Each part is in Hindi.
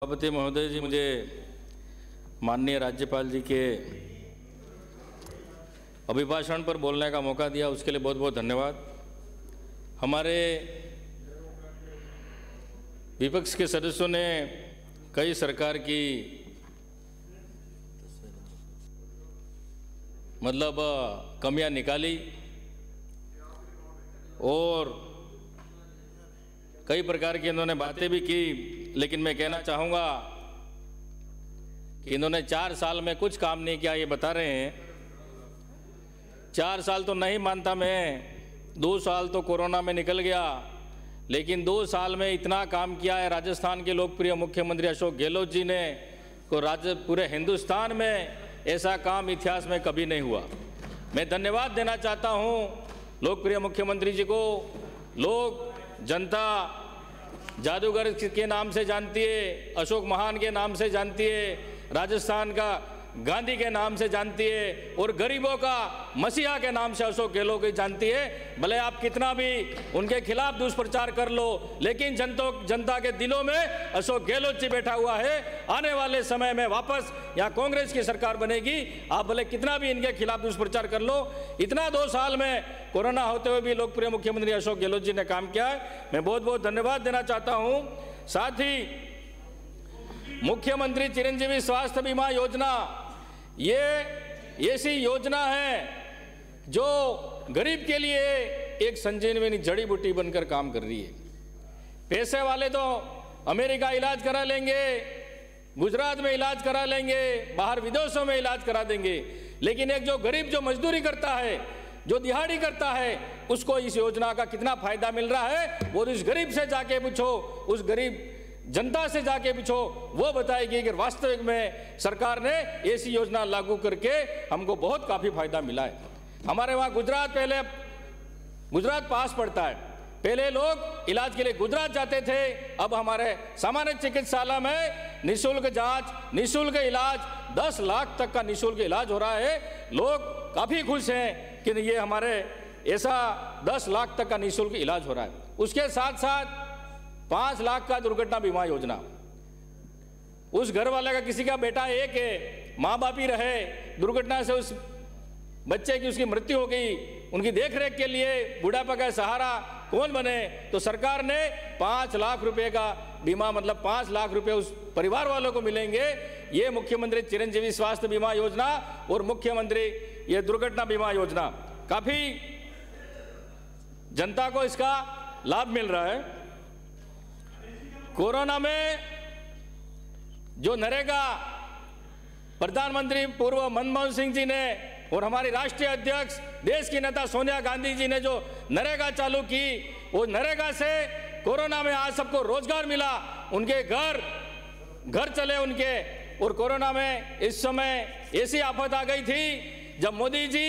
सभापति महोदय जी, मुझे माननीय राज्यपाल जी के अभिभाषण पर बोलने का मौका दिया, उसके लिए बहुत बहुत धन्यवाद। हमारे विपक्ष के सदस्यों ने कई सरकार की कमियां निकाली और कई प्रकार की इन्होंने बातें भी की, लेकिन मैं कहना चाहूँगा कि इन्होंने 4 साल में कुछ काम नहीं किया, ये बता रहे हैं। 4 साल तो नहीं मानता मैं, 2 साल तो कोरोना में निकल गया, लेकिन 2 साल में इतना काम किया है राजस्थान के लोकप्रिय मुख्यमंत्री अशोक गहलोत जी ने को पूरे हिंदुस्तान में ऐसा काम इतिहास में कभी नहीं हुआ। मैं धन्यवाद देना चाहता हूँ लोकप्रिय मुख्यमंत्री जी को। लोग जनता जादूगर के नाम से जानती है, अशोक महान के नाम से जानती है, राजस्थान का गांधी के नाम से जानती है और गरीबों का मसीहा के नाम से अशोक गहलोत को जानती है। भले आप कितना भी उनके खिलाफ दुष्प्रचार कर लो, लेकिन जनता के दिलों में अशोक गहलोत जी बैठा हुआ है। आने वाले समय में वापस यहाँ कांग्रेस की सरकार बनेगी, आप भले कितना भी इनके खिलाफ दुष्प्रचार कर लो। इतना 2 साल में कोरोना होते हुए भी लोकप्रिय मुख्यमंत्री अशोक गहलोत जी ने काम किया है, मैं बहुत बहुत धन्यवाद देना चाहता हूँ। साथ ही मुख्यमंत्री चिरंजीवी स्वास्थ्य बीमा योजना, ये ऐसी योजना है जो गरीब के लिए एक संजीवनी जड़ी बूटी बनकर काम कर रही है। पैसे वाले तो अमेरिका इलाज करा लेंगे, गुजरात में इलाज करा लेंगे, बाहर विदेशों में इलाज करा देंगे, लेकिन एक जो गरीब जो मजदूरी करता है, जो दिहाड़ी करता है, उसको इस योजना का कितना फायदा मिल रहा है वो उस गरीब से जाके पूछो, उस गरीब जनता से जाके पूछो, वो बताएगी कि वास्तविक में सरकार ने ऐसी योजना लागू करके हमको बहुत काफ़ी फायदा मिला है। हमारे वहाँ गुजरात पास पड़ता है। पहले लोग इलाज के लिए गुजरात जाते थे, अब हमारे सामान्य चिकित्सालय में निःशुल्क जांच, निःशुल्क इलाज, 10 लाख तक का निःशुल्क इलाज हो रहा है। लोग काफ़ी खुश हैं कि ये हमारे ऐसा 10 लाख तक का निःशुल्क इलाज हो रहा है। उसके साथ साथ 5 लाख का दुर्घटना बीमा योजना। उस घर वाले का किसी का बेटा एक है, माँ बाप ही रहे, दुर्घटना से उस बच्चे की उसकी मृत्यु हो गई, उनकी देखरेख के लिए बुढ़ापा का सहारा कौन बने, तो सरकार ने 5 लाख रुपए का बीमा, मतलब 5 लाख रुपए उस परिवार वालों को मिलेंगे। ये मुख्यमंत्री चिरंजीवी स्वास्थ्य बीमा योजना और मुख्यमंत्री ये दुर्घटना बीमा योजना, काफी जनता को इसका लाभ मिल रहा है। कोरोना में जो नरेगा प्रधानमंत्री पूर्व मनमोहन सिंह जी ने और हमारी राष्ट्रीय अध्यक्ष देश की नेता सोनिया गांधी जी ने जो नरेगा चालू की, वो नरेगा से कोरोना में आज सबको रोजगार मिला, उनके घर चले उनके। और कोरोना में इस समय ऐसी आफत आ गई थी जब मोदी जी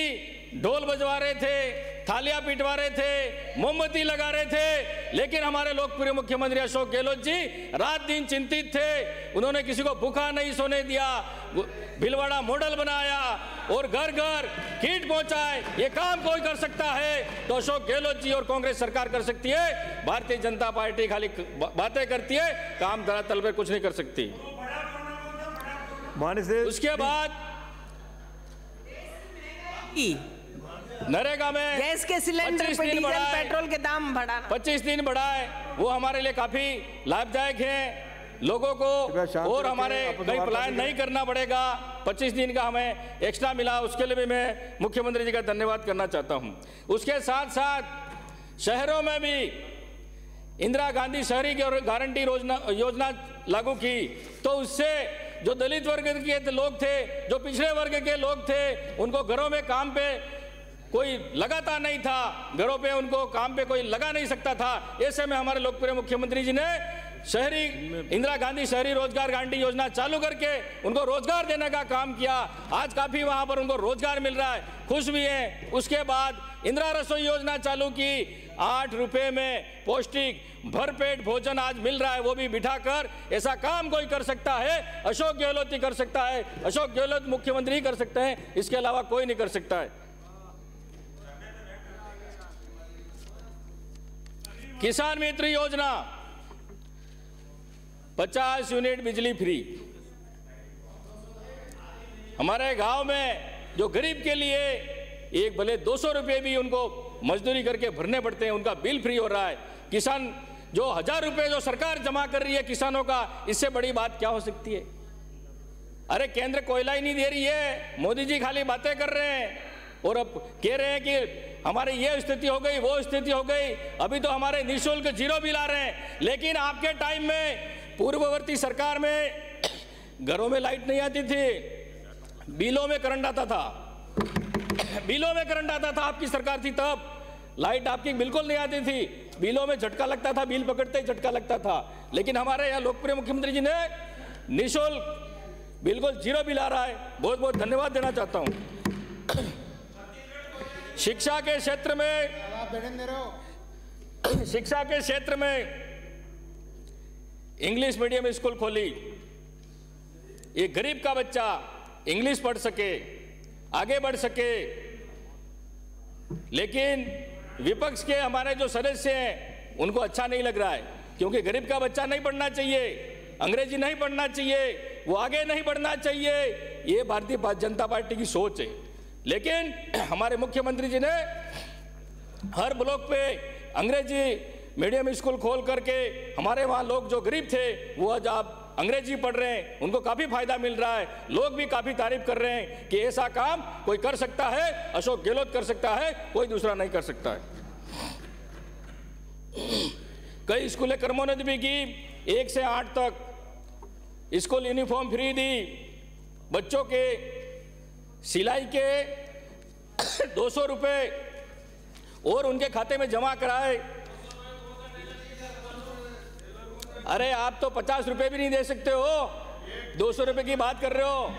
ढोल बजवा रहे थे, थालियां पिटवा रहे थे, मोमबत्ती लगा रहे थे, लेकिन हमारे लोकप्रिय मुख्यमंत्री अशोक गहलोत जी रात दिन चिंतित थे। उन्होंने किसी को भूखा नहीं सोने दिया, भीलवाड़ा मॉडल बनाया और घर घर किट पहुंचाए। ये काम कोई कर सकता है तो अशोक गहलोत जी और कांग्रेस सरकार कर सकती है। भारतीय जनता पार्टी खाली बातें करती है, काम धरातल पर कुछ नहीं कर सकती। उसके बाद नरेगा में गैस के सिलेंडर पे डीजल पेट्रोल के दाम बढ़ाना 25 दिन बढ़ाए, वो हमारे लिए काफी लाभदायक है लोगों को, और हमारे कहीं पलायन नहीं करना पड़ेगा। 25 दिन का हमें एक्स्ट्रा मिला, उसके लिए भी मैं मुख्यमंत्री जी का धन्यवाद करना चाहता हूं। उसके साथ साथ शहरों में भी इंदिरा गांधी शहरी गारंटी योजना लागू की, तो उससे जो दलित वर्ग के लोग थे, जो पिछड़े वर्ग के लोग थे, उनको घरों में काम पे कोई लगाता नहीं था, घरों पे उनको काम पे कोई लगा नहीं सकता था। ऐसे में हमारे लोकप्रिय मुख्यमंत्री जी ने शहरी इंदिरा गांधी शहरी रोजगार गारंटी योजना चालू करके उनको रोजगार देने का काम किया। आज काफी वहां पर उनको रोजगार मिल रहा है, खुश भी हैं। उसके बाद इंदिरा रसोई योजना चालू की, 8 रुपए में पौष्टिक भरपेट भोजन आज मिल रहा है, वो भी बिठाकर। ऐसा काम कोई कर सकता है, अशोक गहलोत ही कर सकता है, अशोक गहलोत मुख्यमंत्री ही कर सकते हैं, इसके अलावा कोई नहीं कर सकता है। किसान मित्र योजना 50 यूनिट बिजली फ्री। हमारे गांव में जो गरीब के लिए एक भले 200 रुपये भी उनको मजदूरी करके भरने पड़ते हैं, उनका बिल फ्री हो रहा है। किसान जो 1000 रुपये जो सरकार जमा कर रही है किसानों का, इससे बड़ी बात क्या हो सकती है? अरे केंद्र कोयला ही नहीं दे रही है, मोदी जी खाली बातें कर रहे हैं और अब कह रहे हैं कि हमारी ये स्थिति हो गई, वो स्थिति हो गई। अभी तो हमारे निःशुल्क 0 बिल आ रहे हैं, लेकिन आपके टाइम में पूर्ववर्ती सरकार में घरों में लाइट नहीं आती थी, बिलों में करंट आता था। बिलों में करंट आता था, आपकी सरकार थी तब। लाइट आपकी बिल्कुल नहीं आती थी, बिलों में झटका लगता था, बिल पकड़ते ही झटका लगता था। लेकिन हमारे यहाँ लोकप्रिय मुख्यमंत्री जी ने निःशुल्क बिल्कुल 0 बिल आ रहा है। बहुत बहुत धन्यवाद देना चाहता हूँ। शिक्षा के क्षेत्र में इंग्लिश मीडियम स्कूल खोली, एक गरीब का बच्चा इंग्लिश पढ़ सके, आगे बढ़ सके। लेकिन विपक्ष के हमारे जो सदस्य हैं उनको अच्छा नहीं लग रहा है, क्योंकि गरीब का बच्चा नहीं पढ़ना चाहिए, अंग्रेजी नहीं पढ़ना चाहिए, वो आगे नहीं बढ़ना चाहिए। ये भारतीय जनता पार्टी की सोच है। लेकिन हमारे मुख्यमंत्री जी ने हर ब्लॉक पे अंग्रेजी मीडियम स्कूल खोल करके हमारे वहाँ लोग जो गरीब थे वो आज आप अंग्रेजी पढ़ रहे हैं, उनको काफ़ी फायदा मिल रहा है। लोग भी काफ़ी तारीफ कर रहे हैं कि ऐसा काम कोई कर सकता है, अशोक गहलोत कर सकता है, कोई दूसरा नहीं कर सकता है। कई स्कूलें क्रमोन्नति भी की, 1 से 8 तक स्कूल यूनिफॉर्म फ्री दी, बच्चों के सिलाई के 200 रुपये और उनके खाते में जमा कराए। अरे आप तो 50 रुपये भी नहीं दे सकते हो, 200 रुपये की बात कर रहे हो।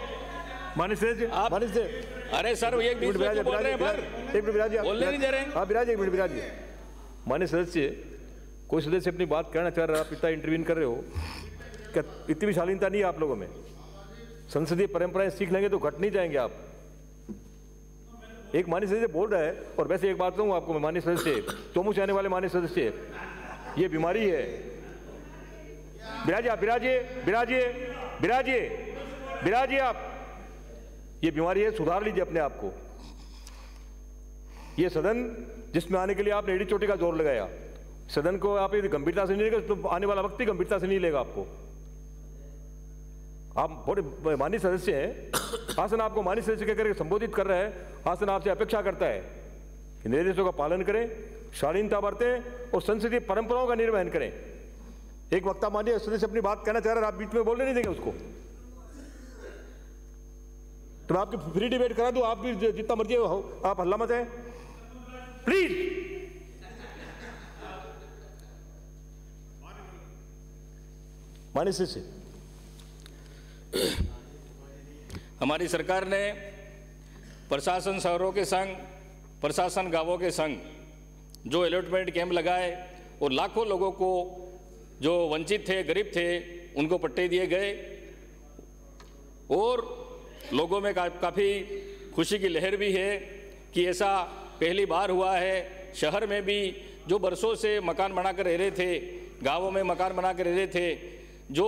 मानिश जी, आप मानिश जी, अरे सर ये बीच में क्यों बोल रहे हैं? एक मिनट बिराज, बोलने नहीं दे रहे हैं। आप बिराज, एक मिनट बिराज। माननीय सदस्य, कोई सदस्य अपनी बात कहना चाह रहा है, आप इतना इंटरवीन कर रहे हो, क्या इतनी भी शालीनता नहीं है आप लोगों में? संसदीय परंपराएं सीख लेंगे तो घट नहीं जाएंगे आप। एक माननीय सदस्य बोल रहा है, और वैसे एक बात कहूँ आपको, माननीय सदस्य, चोमू से आने वाले माननीय सदस्य, ये बीमारी है। बिराजिए, आप बिराजिए, बिराजिए, बिराजिए, बिराजिए आप। ये बीमारी है, सुधार लीजिए अपने आप को। ये सदन जिसमें आने के लिए आपने एड़ी चोटी का जोर लगाया, सदन को आप यदि गंभीरता से नहीं लेगा तो आने वाला वक्त भी गंभीरता से नहीं लेगा आपको। आप बड़े माननीय सदस्य हैं, आसन आपको माननीय सदस्य कहकर संबोधित कर रहा है। आसन आपसे अपेक्षा करता है कि निर्देशों का पालन करें, शालीनता बरतें और संसदीय परंपराओं का निर्वहन करें। एक वक्ता माननीय सदस्य अपनी बात कहना चाह रहा है, आप बीच में बोलने नहीं देंगे उसको, तो मैं आपकी फ्री डिबेट करा दूं, आप भी जितना मर्जी हो आप हल्ला मचाएं प्लीज। माननीय सदस्य, हमारी सरकार ने प्रशासन शहरों के संग, प्रशासन गांवों के संग जो अलॉटमेंट कैंप लगाए और लाखों लोगों को जो वंचित थे, गरीब थे, उनको पट्टे दिए गए और लोगों में काफ़ी खुशी की लहर भी है कि ऐसा पहली बार हुआ है। शहर में भी जो बरसों से मकान बनाकर रह रहे थे, गांवों में मकान बनाकर रह रहे थे, जो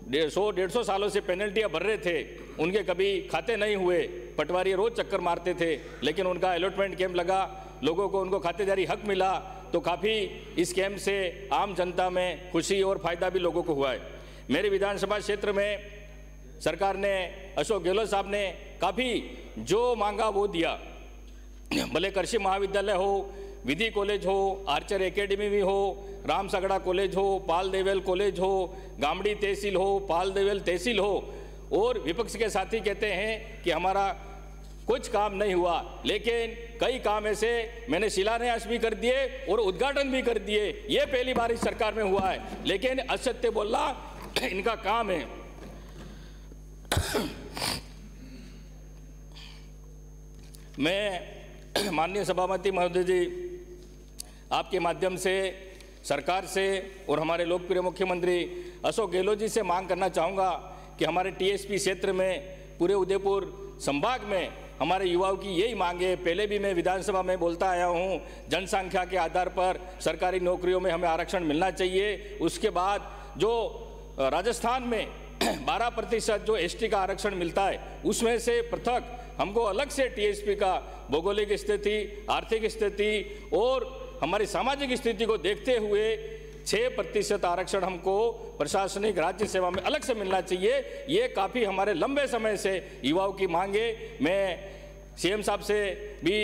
150 सालों से पेनल्टियाँ भर रहे थे, उनके कभी खाते नहीं हुए, पटवारी रोज चक्कर मारते थे, लेकिन उनका अलॉटमेंट कैंप लगा, लोगों को उनको खातेदारी हक मिला, तो काफ़ी इस कैंप से आम जनता में खुशी और फायदा भी लोगों को हुआ है। मेरे विधानसभा क्षेत्र में सरकार ने, अशोक गहलोत साहब ने काफ़ी जो मांगा वो दिया। भले कृषि महाविद्यालय हो, विधि कॉलेज हो, आर्चर एकेडमी भी हो, राम सगड़ा कॉलेज हो, पाल देवेल कॉलेज हो, गामड़ी तहसील हो, पाल देवेल तहसील हो। और विपक्ष के साथी कहते हैं कि हमारा कुछ काम नहीं हुआ, लेकिन कई काम ऐसे मैंने शिलान्यास भी कर दिए और उद्घाटन भी कर दिए। ये पहली बार इस सरकार में हुआ है, लेकिन असत्य बोलना इनका काम है। मैं माननीय सभापति महोदय जी, आपके माध्यम से सरकार से और हमारे लोकप्रिय मुख्यमंत्री अशोक गहलोत जी से मांग करना चाहूँगा कि हमारे टीएसपी क्षेत्र में, पूरे उदयपुर संभाग में हमारे युवाओं की यही मांग है। पहले भी मैं विधानसभा में बोलता आया हूँ, जनसंख्या के आधार पर सरकारी नौकरियों में हमें आरक्षण मिलना चाहिए। उसके बाद जो राजस्थान में 12% जो एसटी का आरक्षण मिलता है, उसमें से पृथक हमको अलग से टीएसपी का भौगोलिक स्थिति, आर्थिक स्थिति और हमारी सामाजिक स्थिति को देखते हुए 6% आरक्षण हमको प्रशासनिक राज्य सेवा में अलग से मिलना चाहिए। ये काफ़ी हमारे लंबे समय से युवाओं की मांगे। मैं सीएम साहब से भी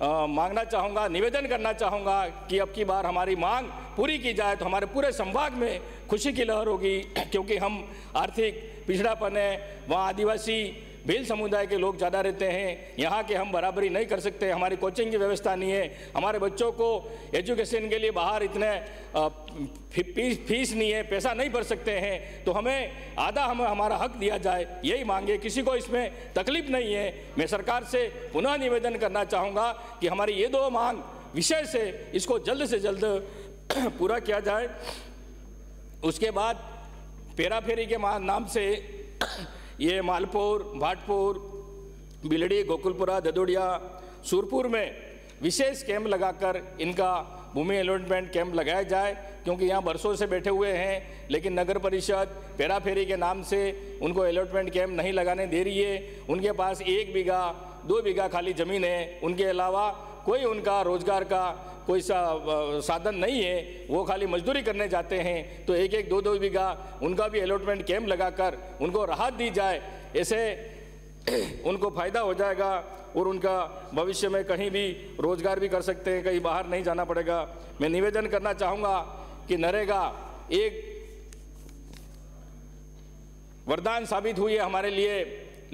मांगना चाहूँगा, निवेदन करना चाहूँगा कि अब की बार हमारी मांग पूरी की जाए तो हमारे पूरे संभाग में खुशी की लहर होगी, क्योंकि हम आर्थिक पिछड़ापन है, वहाँ आदिवासी भील समुदाय के लोग ज़्यादा रहते हैं, यहाँ के हम बराबरी नहीं कर सकते, हमारी कोचिंग की व्यवस्था नहीं है, हमारे बच्चों को एजुकेशन के लिए बाहर इतने फीस नहीं है, पैसा नहीं भर सकते हैं, तो हमें आधा हमारा हक दिया जाए, यही मांगे। किसी को इसमें तकलीफ नहीं है। मैं सरकार से पुनः निवेदन करना चाहूँगा कि हमारी ये 2 मांग विषय से इसको जल्द से जल्द पूरा किया जाए। उसके बाद पेरा फेरी के नाम से ये मालपुर, भाटपुर, बिलड़ी, गोकुलपुरा, ददोड़िया, सूरपुर में विशेष कैंप लगाकर इनका भूमि अलॉटमेंट कैंप लगाया जाए, क्योंकि यहाँ बरसों से बैठे हुए हैं, लेकिन नगर परिषद पेरा फेरी के नाम से उनको अलॉटमेंट कैंप नहीं लगाने दे रही है। उनके पास 1 बीघा 2 बीघा खाली ज़मीन है, उनके अलावा कोई उनका रोजगार का कोई साधन नहीं है, वो खाली मजदूरी करने जाते हैं। तो 1-1, 2-2 बीघा उनका भी अलॉटमेंट कैंप लगाकर उनको राहत दी जाए, ऐसे उनको फ़ायदा हो जाएगा और उनका भविष्य में कहीं भी रोजगार भी कर सकते हैं, कहीं बाहर नहीं जाना पड़ेगा। मैं निवेदन करना चाहूँगा कि नरेगा एक वरदान साबित हुई है हमारे लिए,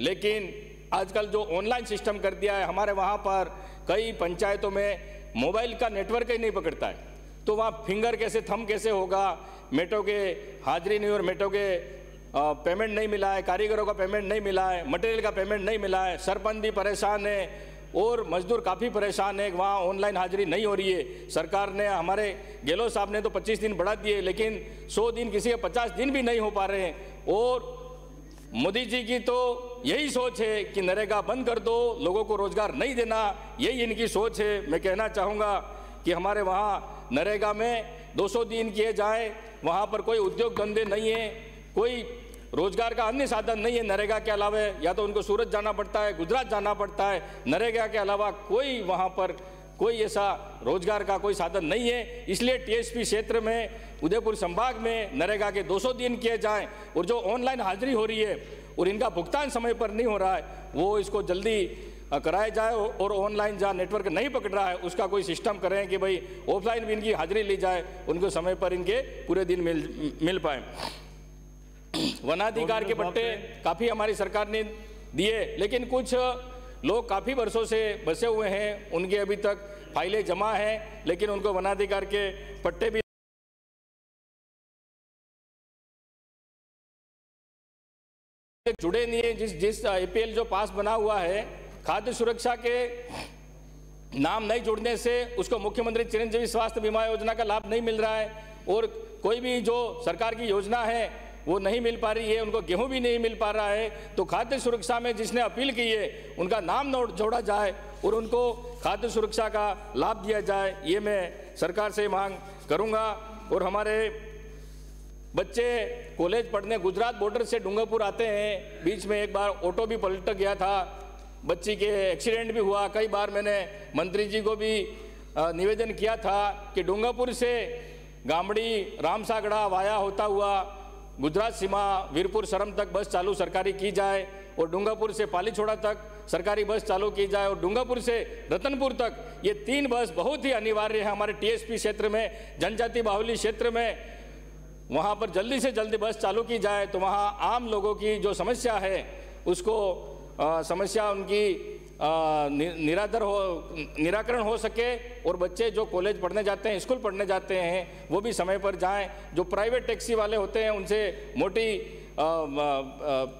लेकिन आजकल जो ऑनलाइन सिस्टम कर दिया है, हमारे वहाँ पर कई पंचायतों में मोबाइल का नेटवर्क ही नहीं पकड़ता है, तो वहाँ फिंगर कैसे, थंब कैसे होगा, मेटो के हाजिरी नहीं और मेटो के पेमेंट नहीं मिला है, कारीगरों का पेमेंट नहीं मिला है, मटेरियल का पेमेंट नहीं मिला है, सरपंच भी परेशान है और मजदूर काफ़ी परेशान है, वहाँ ऑनलाइन हाजिरी नहीं हो रही है। सरकार ने, हमारे गहलोत साहब ने तो 25 दिन बढ़ा दिए, लेकिन 100 दिन, किसी के 50 दिन भी नहीं हो पा रहे हैं। और मोदी जी की तो यही सोच है कि नरेगा बंद कर दो, लोगों को रोजगार नहीं देना, यही इनकी सोच है। मैं कहना चाहूँगा कि हमारे वहाँ नरेगा में 200 दिन किए जाए, वहाँ पर कोई उद्योग धंधे नहीं है, कोई रोजगार का अन्य साधन नहीं है नरेगा के अलावा, या तो उनको सूरत जाना पड़ता है, गुजरात जाना पड़ता है, नरेगा के अलावा कोई वहाँ पर कोई ऐसा रोजगार का कोई साधन नहीं है। इसलिए टीएसपी क्षेत्र में, उदयपुर संभाग में नरेगा के 200 दिन किए जाएं, और जो ऑनलाइन हाजिरी हो रही है और इनका भुगतान समय पर नहीं हो रहा है, वो इसको जल्दी कराया जाए, और ऑनलाइन जहाँ नेटवर्क नहीं पकड़ रहा है उसका कोई सिस्टम करें कि भाई ऑफलाइन भी इनकी हाजिरी ली जाए, उनको समय पर इनके पूरे दिन मिल पाए। वनाधिकार के पट्टे काफ़ी हमारी सरकार ने दिए, लेकिन कुछ लोग काफ़ी वर्षों से बसे हुए हैं, उनके अभी तक फाइलें जमा हैं, लेकिन उनको वनाधिकार के पट्टे भी जुड़े नहीं है। जिस APL जो पास बना हुआ है, खाद्य सुरक्षा के नाम नहीं जुड़ने से उसको मुख्यमंत्री चिरंजीवी स्वास्थ्य बीमा योजना का लाभ नहीं मिल रहा है, और कोई भी जो सरकार की योजना है वो नहीं मिल पा रही है, उनको गेहूं भी नहीं मिल पा रहा है। तो खाद्य सुरक्षा में जिसने अपील की है उनका नाम जोड़ा जाए और उनको खाद्य सुरक्षा का लाभ दिया जाए, ये मैं सरकार से मांग करूंगा। और हमारे बच्चे कॉलेज पढ़ने गुजरात बॉर्डर से डूंगरपुर आते हैं, बीच में एक बार ऑटो भी पलट गया था, बच्ची के एक्सीडेंट भी हुआ। कई बार मैंने मंत्री जी को भी निवेदन किया था कि डूंगरपुर से गामड़ी रामसागड़ा वाया होता हुआ गुजरात सीमा वीरपुर सरम तक बस चालू सरकारी की जाए, और डूंगरपुर से पालीछोड़ा तक सरकारी बस चालू की जाए, और डूंगरपुर से रतनपुर तक ये 3 बस बहुत ही अनिवार्य है हमारे टीएसपी क्षेत्र में, जनजाति बाहुल्य क्षेत्र में। वहाँ पर जल्दी से जल्दी बस चालू की जाए तो वहाँ आम लोगों की जो समस्या है उसको समस्या उनकी निराकरण हो सके, और बच्चे जो कॉलेज पढ़ने जाते हैं, स्कूल पढ़ने जाते हैं, वो भी समय पर जाएं। जो प्राइवेट टैक्सी वाले होते हैं उनसे मोटी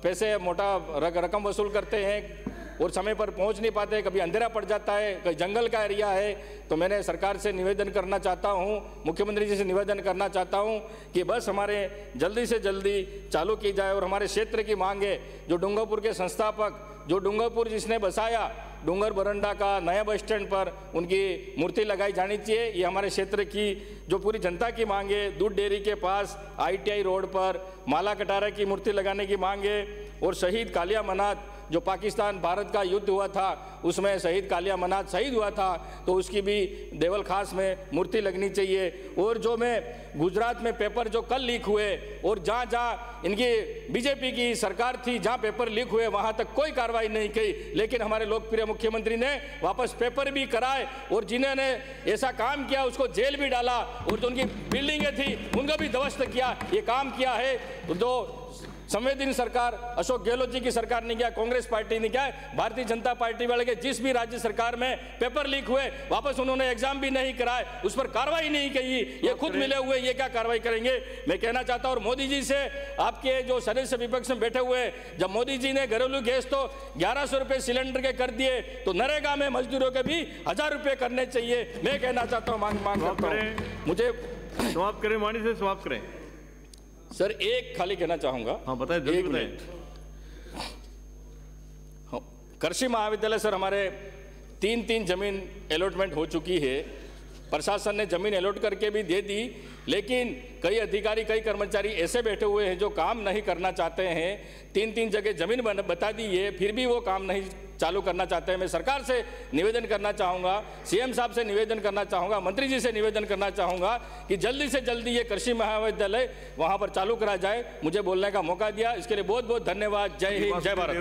पैसे मोटा रकम वसूल करते हैं और समय पर पहुंच नहीं पाते, कभी अंधेरा पड़ जाता है, कहीं जंगल का एरिया है। तो मैंने सरकार से निवेदन करना चाहता हूं, मुख्यमंत्री जी से निवेदन करना चाहता हूं कि बस हमारे जल्दी से जल्दी चालू की जाए। और हमारे क्षेत्र की मांग है, जो डूंगरपुर के संस्थापक, जो डूंगरपुर जिसने बसाया, डूंगर बरंडा का नया बस स्टैंड पर उनकी मूर्ति लगाई जानी चाहिए। ये हमारे क्षेत्र की जो पूरी जनता की मांग है। दूध डेयरी के पास ITI रोड पर माला कटारा की मूर्ति लगाने की मांग है। और शहीद कालिया मनात, जो पाकिस्तान भारत का युद्ध हुआ था उसमें शहीद कालिया मनात शहीद हुआ था, तो उसकी भी देवल खास में मूर्ति लगनी चाहिए। और जो मैं गुजरात में पेपर जो कल लीक हुए और जहाँ जहाँ इनकी बीजेपी की सरकार थी, जहाँ पेपर लीक हुए वहाँ तक कोई कार्रवाई नहीं की, लेकिन हमारे लोकप्रिय मुख्यमंत्री ने वापस पेपर भी कराए और जिन्होंने ऐसा काम किया उसको जेल भी डाला और जो उनकी बिल्डिंगें थी उनको भी ध्वस्त किया। ये काम किया है जो संवेदनशील सरकार अशोक गहलोत जी की सरकार ने किया, कांग्रेस पार्टी ने किया। भारतीय जनता पार्टी वाले के जिस भी राज्य सरकार में पेपर लीक हुए वापस उन्होंने एग्जाम भी नहीं कराए, उस पर कार्रवाई नहीं की। ये खुद मिले हुए, ये क्या कार्रवाई करेंगे? मैं कहना चाहता हूं और मोदी जी से, आपके जो सदस्य विपक्ष में बैठे हुए, जब मोदी जी ने घरेलू गैस तो 1100 रुपए सिलेंडर के कर दिए, तो नरेगा में मजदूरों के भी 1000 रुपए करने चाहिए। मैं कहना चाहता हूँ, मांग करता हूँ। मुझे समाप्त करें, वाणी से समाप्त करें। सर एक खाली कहना चाहूंगा। हाँ बताएं, जल्दी बताएं। कृषि महाविद्यालय सर हमारे 3 जमीन अलॉटमेंट हो चुकी है। प्रशासन ने जमीन अलॉट करके भी दे दी, लेकिन कई अधिकारी कई कर्मचारी ऐसे बैठे हुए हैं जो काम नहीं करना चाहते हैं। 3 जगह जमीन बता दी है, फिर भी वो काम नहीं चालू करना चाहते हैं। मैं सरकार से निवेदन करना चाहूँगा, CM साहब से निवेदन करना चाहूँगा, मंत्री जी से निवेदन करना चाहूँगा कि जल्दी से जल्दी ये कृषि महाविद्यालय वहाँ पर चालू करा जाए। मुझे बोलने का मौका दिया, इसके लिए बहुत बहुत धन्यवाद। जय हिंद, जय भारत।